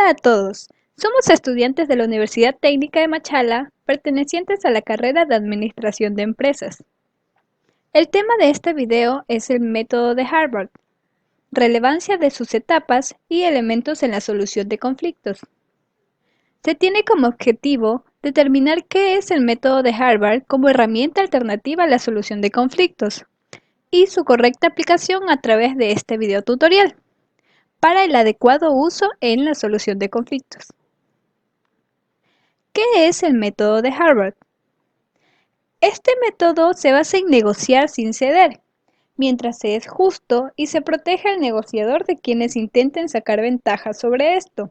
Hola a todos, somos estudiantes de la Universidad Técnica de Machala, pertenecientes a la carrera de Administración de Empresas. El tema de este video es el método de Harvard, relevancia de sus etapas y elementos en la solución de conflictos. Se tiene como objetivo determinar qué es el método de Harvard como herramienta alternativa a la solución de conflictos y su correcta aplicación a través de este video tutorial para el adecuado uso en la solución de conflictos. ¿Qué es el método de Harvard? Este método se basa en negociar sin ceder, mientras se es justo y se protege al negociador de quienes intenten sacar ventaja sobre esto.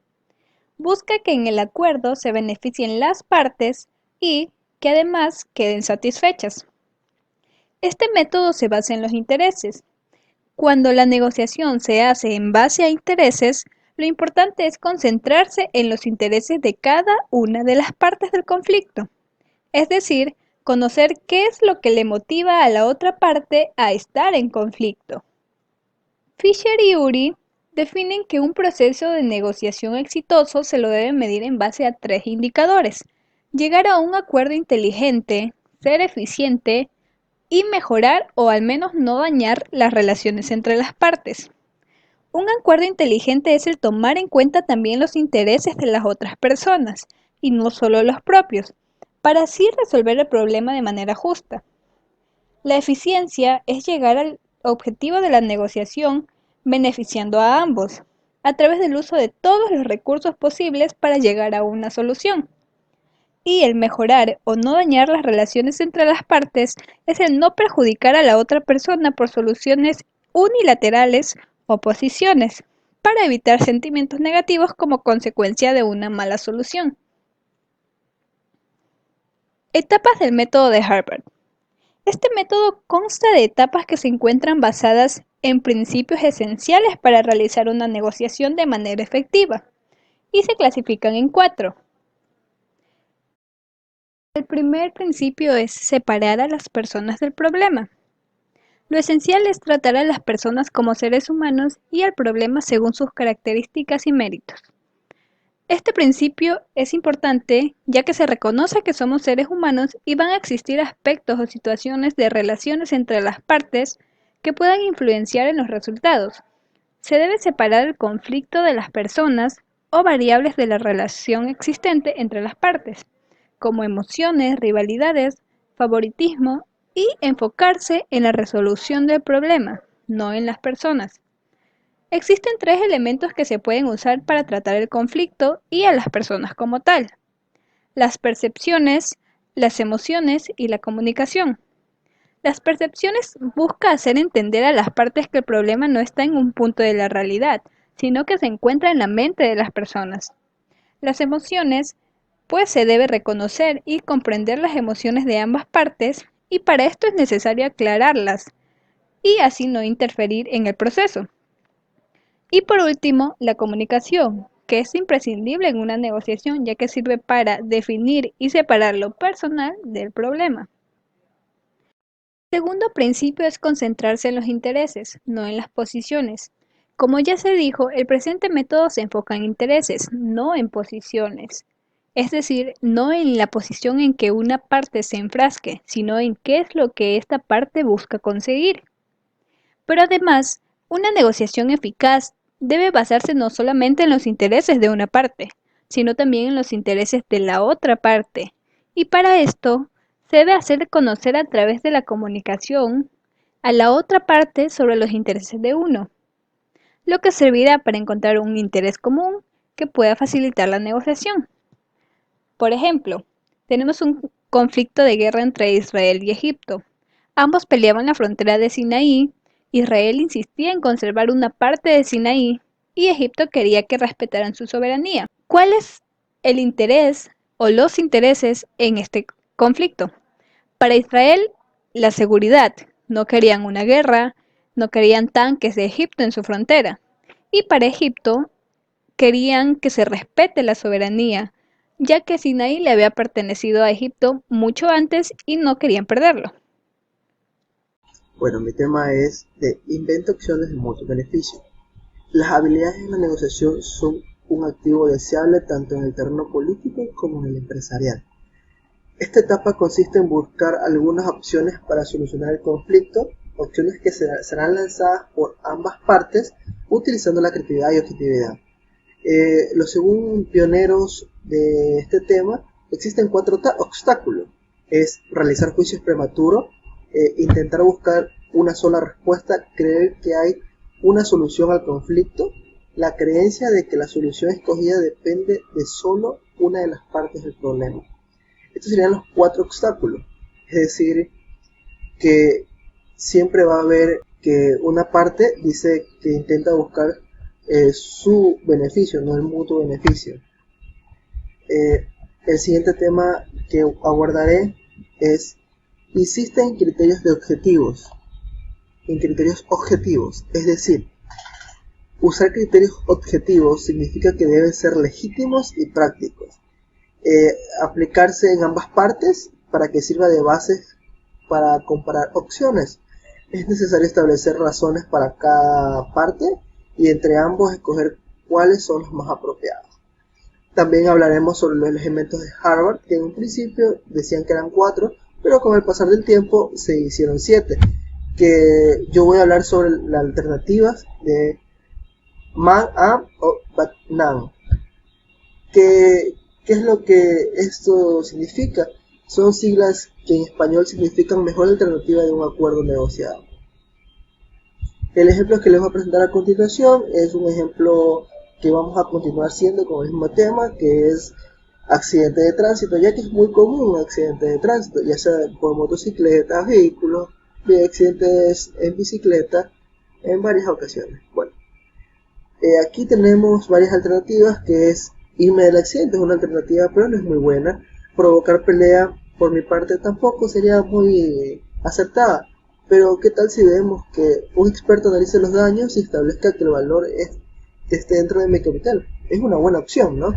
Busca que en el acuerdo se beneficien las partes y que además queden satisfechas. Este método se basa en los intereses. Cuando la negociación se hace en base a intereses, lo importante es concentrarse en los intereses de cada una de las partes del conflicto. Es decir, conocer qué es lo que le motiva a la otra parte a estar en conflicto. Fisher y Uri definen que un proceso de negociación exitoso se lo debe medir en base a 3 indicadores: llegar a un acuerdo inteligente, ser eficiente y mejorar o al menos no dañar las relaciones entre las partes. Un acuerdo inteligente es el tomar en cuenta también los intereses de las otras personas y no solo los propios, para así resolver el problema de manera justa. La eficiencia es llegar al objetivo de la negociación beneficiando a ambos, a través del uso de todos los recursos posibles para llegar a una solución. Y el mejorar o no dañar las relaciones entre las partes es el no perjudicar a la otra persona por soluciones unilaterales o posiciones, para evitar sentimientos negativos como consecuencia de una mala solución. Etapas del método de Harvard. Este método consta de etapas que se encuentran basadas en principios esenciales para realizar una negociación de manera efectiva y se clasifican en 4. El primer principio es separar a las personas del problema. Lo esencial es tratar a las personas como seres humanos y al problema según sus características y méritos. Este principio es importante ya que se reconoce que somos seres humanos y van a existir aspectos o situaciones de relaciones entre las partes que puedan influenciar en los resultados. Se debe separar el conflicto de las personas o variables de la relación existente entre las partes, como emociones, rivalidades, favoritismo, y enfocarse en la resolución del problema, no en las personas. Existen 3 elementos que se pueden usar para tratar el conflicto y a las personas como tal: las percepciones, las emociones y la comunicación. Las percepciones busca hacer entender a las partes que el problema no está en un punto de la realidad, sino que se encuentra en la mente de las personas. Las emociones, pues se debe reconocer y comprender las emociones de ambas partes, y para esto es necesario aclararlas y así no interferir en el proceso. Y por último, la comunicación, que es imprescindible en una negociación ya que sirve para definir y separar lo personal del problema. El segundo principio es concentrarse en los intereses, no en las posiciones. Como ya se dijo, el presente método se enfoca en intereses, no en posiciones. Es decir, no en la posición en que una parte se enfrasque, sino en qué es lo que esta parte busca conseguir. Pero además, una negociación eficaz debe basarse no solamente en los intereses de una parte, sino también en los intereses de la otra parte. Y para esto, se debe hacer conocer a través de la comunicación a la otra parte sobre los intereses de uno, lo que servirá para encontrar un interés común que pueda facilitar la negociación. Por ejemplo, tenemos un conflicto de guerra entre Israel y Egipto. Ambos peleaban la frontera de Sinaí. Israel insistía en conservar una parte de Sinaí y Egipto quería que respetaran su soberanía. ¿Cuál es el interés o los intereses en este conflicto? Para Israel, la seguridad. No querían una guerra, no querían tanques de Egipto en su frontera. Y para Egipto, querían que se respete la soberanía, ya que Sinaí le había pertenecido a Egipto mucho antes y no querían perderlo. Bueno, mi tema es de inventa opciones de mutuo beneficio. Las habilidades en la negociación son un activo deseable tanto en el terreno político como en el empresarial. Esta etapa consiste en buscar algunas opciones para solucionar el conflicto, opciones que serán lanzadas por ambas partes utilizando la creatividad y objetividad. Según pioneros de este tema, existen 4 obstáculos. Es realizar juicios prematuros, intentar buscar una sola respuesta, creer que hay una solución al conflicto, la creencia de que la solución escogida depende de solo una de las partes del problema. Estos serían los 4 obstáculos, es decir, que siempre va a haber que una parte dice que intenta buscar su beneficio, no el mutuo beneficio. El siguiente tema que abordaré es: insiste en criterios objetivos, es decir, usar criterios objetivos significa que deben ser legítimos y prácticos, aplicarse en ambas partes para que sirva de base para comparar opciones. Es necesario establecer razones para cada parte y entre ambos escoger cuáles son los más apropiados. También hablaremos sobre los elementos de Harvard, que en un principio decían que eran 4, pero con el pasar del tiempo se hicieron 7, que yo voy a hablar sobre las alternativas de Man, Am o But None. ¿Qué es lo que esto significa? Son siglas que en español significan mejor alternativa de un acuerdo negociado. El ejemplo que les voy a presentar a continuación es un ejemplo que vamos a continuar siendo con el mismo tema, que es accidente de tránsito, ya que es muy común un accidente de tránsito, ya sea por motocicletas, vehículos, de accidentes en bicicleta, en varias ocasiones. Bueno, aquí tenemos varias alternativas, que es irme del accidente, es una alternativa, pero no es muy buena. Provocar pelea, por mi parte, tampoco sería muy acertada. Pero ¿qué tal si vemos que un experto analice los daños y establezca que el valor esté dentro de mi capital? Es una buena opción, ¿no?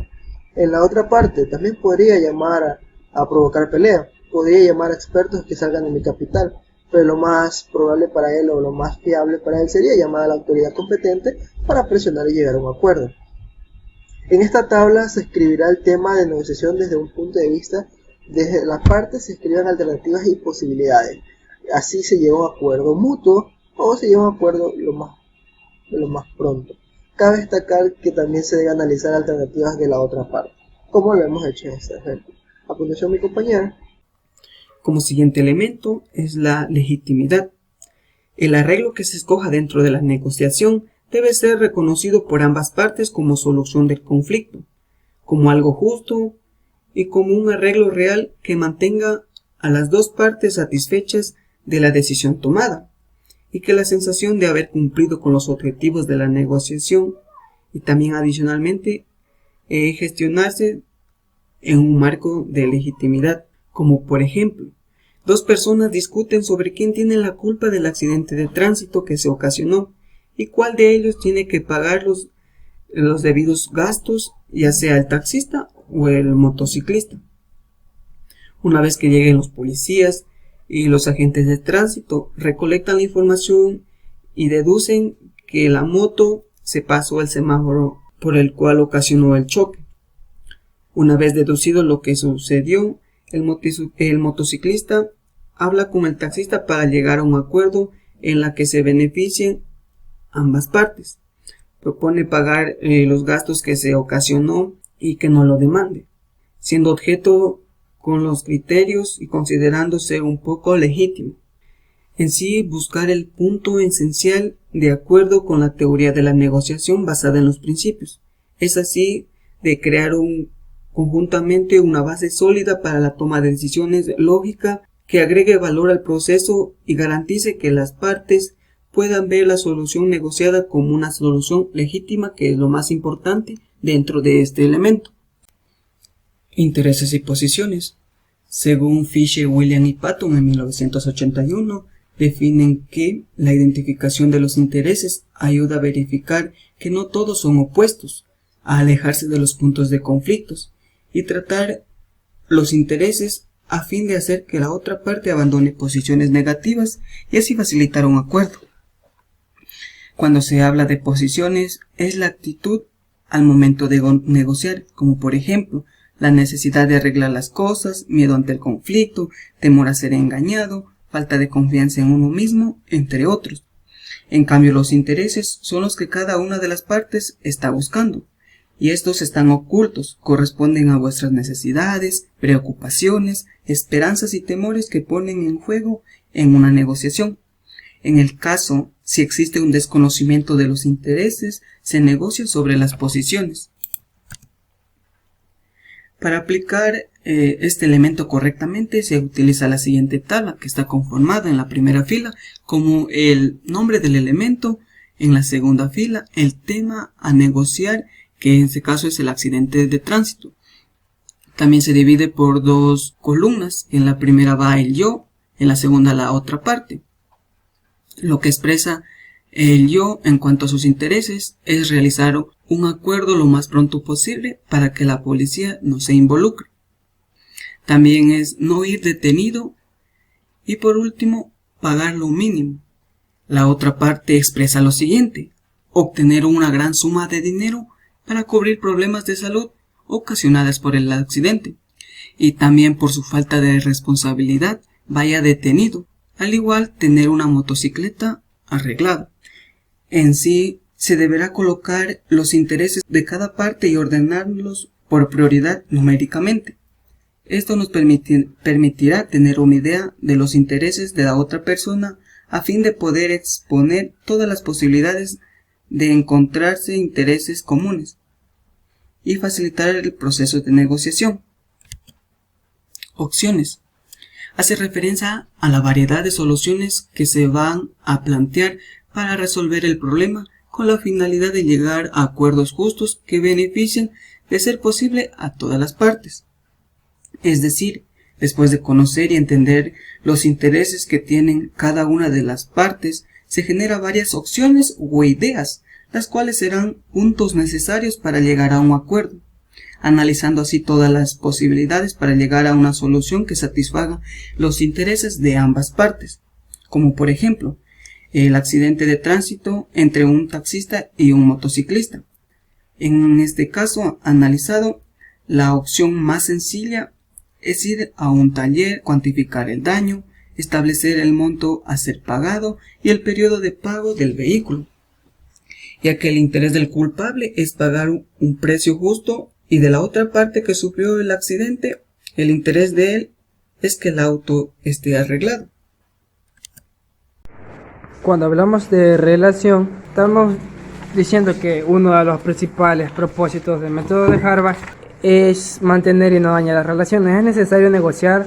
En la otra parte, también podría llamar a provocar pelea. Podría llamar a expertos que salgan de mi capital. Pero lo más probable para él o lo más fiable para él sería llamar a la autoridad competente para presionar y llegar a un acuerdo. En esta tabla se escribirá el tema de negociación desde un punto de vista. Desde la parte se escriben alternativas y posibilidades. Así se llega a un acuerdo mutuo o se llega a un acuerdo lo más pronto. Cabe destacar que también se debe analizar alternativas de la otra parte, como lo hemos hecho en este ejemplo. A continuación, mi compañera. Como siguiente elemento es la legitimidad. El arreglo que se escoja dentro de la negociación debe ser reconocido por ambas partes como solución del conflicto, como algo justo y como un arreglo real que mantenga a las dos partes satisfechas de la decisión tomada, y que la sensación de haber cumplido con los objetivos de la negociación y también adicionalmente gestionarse en un marco de legitimidad, como por ejemplo, 2 personas discuten sobre quién tiene la culpa del accidente de tránsito que se ocasionó y cuál de ellos tiene que pagar los debidos gastos, ya sea el taxista o el motociclista. Una vez que lleguen los policías y los agentes de tránsito, recolectan la información y deducen que la moto se pasó el semáforo por el cual ocasionó el choque. Una vez deducido lo que sucedió, el motociclista habla con el taxista para llegar a un acuerdo en la que se beneficien ambas partes. Propone pagar los gastos que se ocasionó y que no lo demande, siendo objeto con los criterios y considerándose un poco legítimo. En sí, buscar el punto esencial de acuerdo con la teoría de la negociación basada en los principios. Es así de crear conjuntamente una base sólida para la toma de decisiones lógica que agregue valor al proceso y garantice que las partes puedan ver la solución negociada como una solución legítima, que es lo más importante dentro de este elemento. Intereses y posiciones. Según Fisher, Williams y Patton en 1981, definen que la identificación de los intereses ayuda a verificar que no todos son opuestos, a alejarse de los puntos de conflictos y tratar los intereses a fin de hacer que la otra parte abandone posiciones negativas y así facilitar un acuerdo. Cuando se habla de posiciones, es la actitud al momento de negociar, como por ejemplo, la necesidad de arreglar las cosas, miedo ante el conflicto, temor a ser engañado, falta de confianza en uno mismo, entre otros. En cambio, los intereses son los que cada una de las partes está buscando, y estos están ocultos, corresponden a vuestras necesidades, preocupaciones, esperanzas y temores que ponen en juego en una negociación. En el caso, si existe un desconocimiento de los intereses, se negocia sobre las posiciones. Para aplicar este elemento correctamente se utiliza la siguiente tabla, que está conformada en la primera fila como el nombre del elemento, en la segunda fila el tema a negociar, que en este caso es el accidente de tránsito. También se divide por dos columnas, en la primera va el yo, en la segunda la otra parte. Lo que expresa el yo en cuanto a sus intereses es realizar un acuerdo lo más pronto posible para que la policía no se involucre. También es no ir detenido y por último pagar lo mínimo. La otra parte expresa lo siguiente: obtener una gran suma de dinero para cubrir problemas de salud ocasionadas por el accidente y también por su falta de responsabilidad vaya detenido, al igual tener una motocicleta arreglada. En sí se deberá colocar los intereses de cada parte y ordenarlos por prioridad numéricamente. Esto nos permitirá tener una idea de los intereses de la otra persona a fin de poder exponer todas las posibilidades de encontrarse intereses comunes y facilitar el proceso de negociación. Opciones. Hace referencia a la variedad de soluciones que se van a plantear para resolver el problema con la finalidad de llegar a acuerdos justos que beneficien, de ser posible, a todas las partes. Es decir, después de conocer y entender los intereses que tienen cada una de las partes, se genera varias opciones o ideas, las cuales serán puntos necesarios para llegar a un acuerdo, analizando así todas las posibilidades para llegar a una solución que satisfaga los intereses de ambas partes, como por ejemplo, el accidente de tránsito entre un taxista y un motociclista. En este caso analizado, la opción más sencilla es ir a un taller, cuantificar el daño, establecer el monto a ser pagado y el periodo de pago del vehículo, ya que el interés del culpable es pagar un precio justo y de la otra parte que sufrió el accidente, el interés de él es que el auto esté arreglado. Cuando hablamos de relación, estamos diciendo que uno de los principales propósitos del método de Harvard es mantener y no dañar las relaciones. Es necesario negociar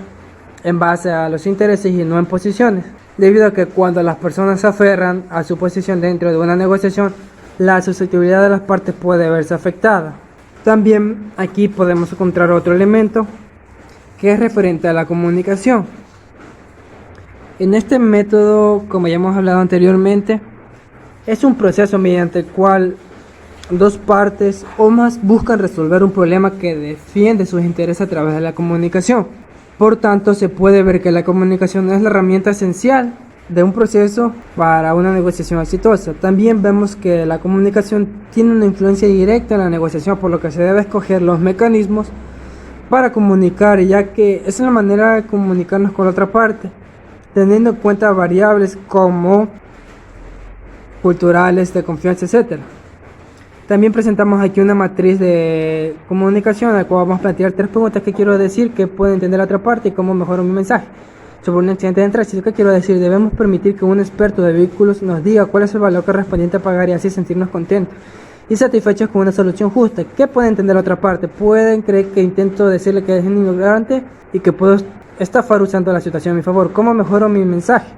en base a los intereses y no en posiciones, debido a que cuando las personas se aferran a su posición dentro de una negociación, la susceptibilidad de las partes puede verse afectada. También aquí podemos encontrar otro elemento que es referente a la comunicación. En este método, como ya hemos hablado anteriormente, es un proceso mediante el cual dos partes o más buscan resolver un problema que defiende sus intereses a través de la comunicación. Por tanto, se puede ver que la comunicación es la herramienta esencial de un proceso para una negociación exitosa. También vemos que la comunicación tiene una influencia directa en la negociación, por lo que se debe escoger los mecanismos para comunicar, ya que es la manera de comunicarnos con la otra parte, teniendo en cuenta variables como culturales, de confianza, etc. También presentamos aquí una matriz de comunicación, en la cual vamos a plantear 3 preguntas que quiero decir, que puede entender la otra parte y cómo mejoro mi mensaje. Sobre un accidente de tránsito, ¿qué quiero decir? Debemos permitir que un experto de vehículos nos diga cuál es el valor correspondiente a pagar y así sentirnos contentos y satisfechos con una solución justa. ¿Qué puede entender la otra parte? Pueden creer que intento decirle que es un ignorante y que puedo estafar usando la situación a mi favor. ¿Cómo mejoro mi mensaje?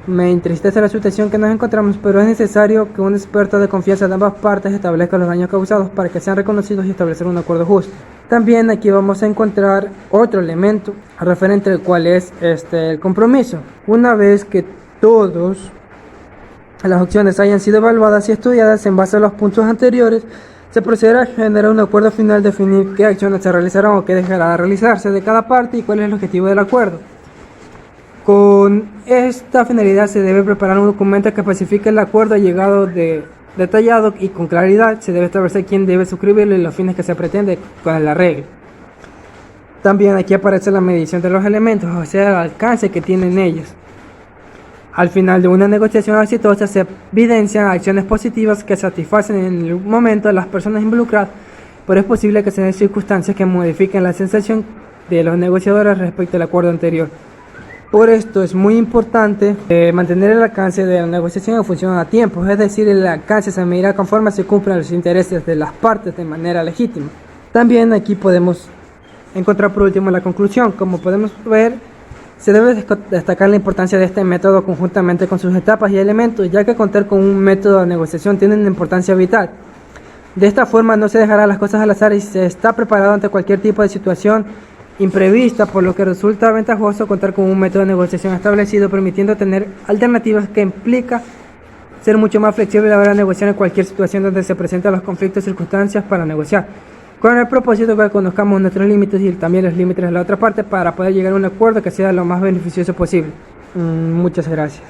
Me entristece la situación que nos encontramos, pero es necesario que un experto de confianza de ambas partes establezca los daños causados para que sean reconocidos y establecer un acuerdo justo. También aquí vamos a encontrar otro elemento referente al cual es el compromiso. Una vez que todas las opciones hayan sido evaluadas y estudiadas en base a los puntos anteriores, se procederá a generar un acuerdo final, definir qué acciones se realizarán o qué dejará de realizarse de cada parte y cuál es el objetivo del acuerdo. Con esta finalidad se debe preparar un documento que especifique el acuerdo llegado de detallado y con claridad. Se debe establecer quién debe suscribirlo y los fines que se pretende con el arreglo. También aquí aparece la medición de los elementos, o sea, el alcance que tienen ellos. Al final de una negociación exitosa se evidencian acciones positivas que satisfacen en el momento a las personas involucradas, pero es posible que se den circunstancias que modifiquen la sensación de los negociadores respecto al acuerdo anterior. Por esto es muy importante mantener el alcance de la negociación en función a tiempo, es decir, el alcance se medirá conforme se cumplan los intereses de las partes de manera legítima. También aquí podemos encontrar por último la conclusión. Como podemos ver, se debe destacar la importancia de este método conjuntamente con sus etapas y elementos, ya que contar con un método de negociación tiene una importancia vital. De esta forma no se dejará las cosas al azar y se está preparado ante cualquier tipo de situación imprevista, por lo que resulta ventajoso contar con un método de negociación establecido, permitiendo tener alternativas que implica ser mucho más flexible a la hora de negociar en cualquier situación donde se presentan los conflictos y circunstancias para negociar, con el propósito de que conozcamos nuestros límites y también los límites de la otra parte para poder llegar a un acuerdo que sea lo más beneficioso posible. Muchas gracias.